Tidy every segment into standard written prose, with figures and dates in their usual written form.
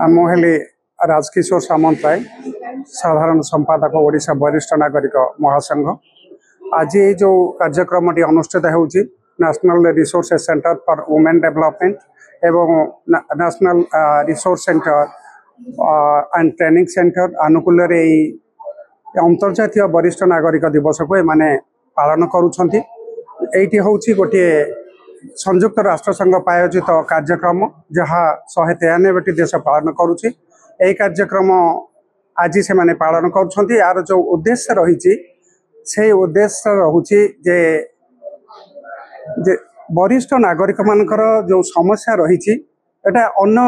मुझे राजकिशोर सामंतराय साधारण संपादक ओडिशा वरिष्ठ नागरिक महासंघ। आज ये जो कार्यक्रम अनुष्ठित होउछि national resource centre for women development एवं national resource centre and training centre अनुकूल अंतर्जातीय वरिष्ठ नागरिक दिवस को माने पालन करुछंती। एठी होउछि गोटे संयुक्त राष्ट्र संघ प्रायोजित कार्यक्रम जहाँ 193 देश पालन करुछि। यही कार्यक्रम आज से माने पालन करुछंती। यार जो उद्देश्य रही से उद्देश्य रहुछि जे वरिष्ठ नागरिक मानकर जो समस्या रही एटा अन्य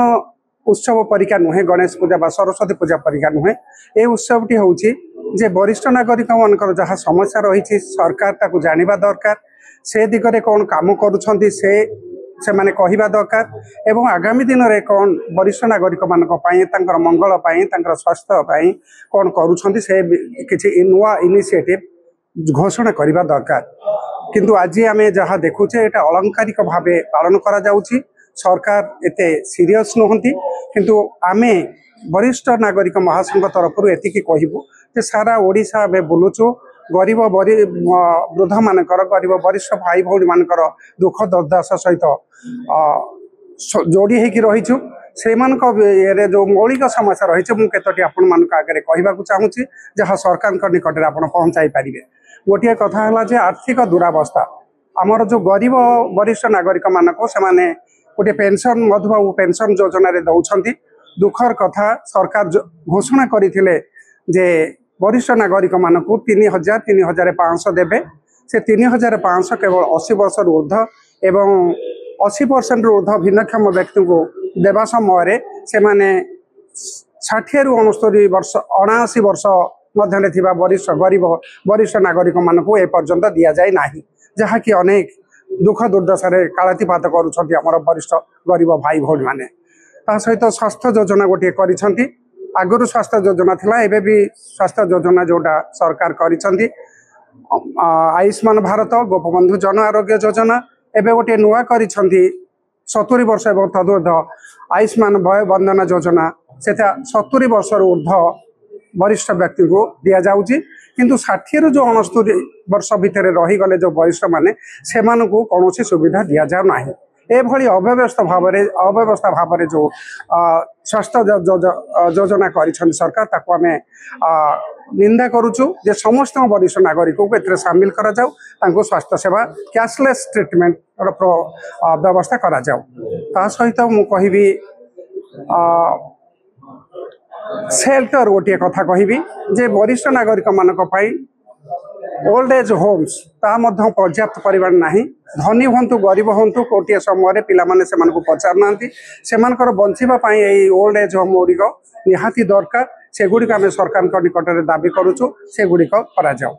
उत्सव परिका नुहे, गणेश पूजा बा सरस्वती पूजा परिका नुहे। ये उत्सवटी होउछि जे वरिष्ठ नागरिक मानकर जहाँ समस्या रही सरकार ताकू जानिबा दरकार, से दिगरे कौन काम करुछंती से माने कहिबा दरकार एवं आगामी दिन रे कौन वरिष्ठ नागरिक मानक पई तांकर मंगल पई तांकर स्वास्थ्य पई कौन करुछंती से किछि नुवा इनिशिएटिव घोषणा करिबा दरकार। किंतु आज आमे जहाँ देखुचे एटा अलंकारिक भावे पालन करा जाउछि। सरकार एते सीरियस नहंती, किंतु आमे वरिष्ठ नागरिक महासंघ तरफ एतिकी कहबू जे सारा ओडिशा आमे बुलुचु गरीब वृद्ध मानकर गरीब वरिष्ठ भाई भौणी मानकर दुख दुर्दशा सहित जोड़ी होगी रहीचु। से जो मौलिक समस्या रही मुझे केतोटी आपण मान आगे कहवाक चाहूँगी जहाँ सरकार निकट में आप पहुँचाई पारे। गोटे कथा है जे आर्थिक दुरावस्था आमर जो गरीब वरिष्ठ नागरिक मानक से माने गोटे पेंशन मधुबाबू पेंशन योजना दौरान दुखर कथा सरकार घोषणा करते जे वरिष्ठ नागरिक मानक 3,500 देवे। से 3,500 केवल 80 वर्ष ऊर्ध्व एवं 80% ऊर्ध्व भिन्नक्षम व्यक्ति को देवा समय से माने 60 रु 69 वर्ष 79 वर्ष मध्य थिबा वरिष्ठ गरीब वरिष्ठ नागरिक मानक ए पर्यंत दिया जाए नाही, जहाँ कि अनेक दुख दुर्दशा कालातीपात करुछंती हमर वरिष्ठ गरीब भाई भौणी माने। ता सहित स्वास्थ्य योजना गोटे करिसंती। आगुरी स्वास्थ्य योजना थिला, एबे भी स्वास्थ्य योजना जोटा सरकार करिसंती आयुष्मान भारत गोपबंधु जन आरोग्य योजना। एबे गोटे नुआ करिसंती 70 वर्ष एवं तदूर्ध आयुष्मान भय बंधन योजना। सेटा 70 वर्ष ऊर्ध्व वरिष्ठ व्यक्ति को दिया जाउची, किंतु 60 रु जो 69 वर्ष भितर रही गले जो वरिष्ठ माने सेमान को कौन सुविधा दिया जाउ नाही। एभली अव्यवस्था भाव जो स्वास्थ्य योजना करिछन सरकार ताको आमे निंदा करुचु जे समस्त वरिष्ठ नागरिक को एथरे शामिल करा जाउ, तांको स्वास्थ्य सेवा कैशलेस ट्रीटमेंट व्यवस्था करा जाउ। ता सहित मु कहिबी शेल्टर गोटे कथा कहबी जे वरिष्ठ नागरिक मानक पई ओल्ड एज होम्स ता मध्य पर्याप्त परिमाण नाही। धनी हंतु गरीब हंतु कोटिया समय पिला माने सेमान को पचार नांती, सेमानकर बंचिबा पई एई ओल्ड एज होम गुड़िक निहाती दरकार। से गुड़िक आमे सरकार निकट में दाबी करुचु से गुड़िक करा जाऊ।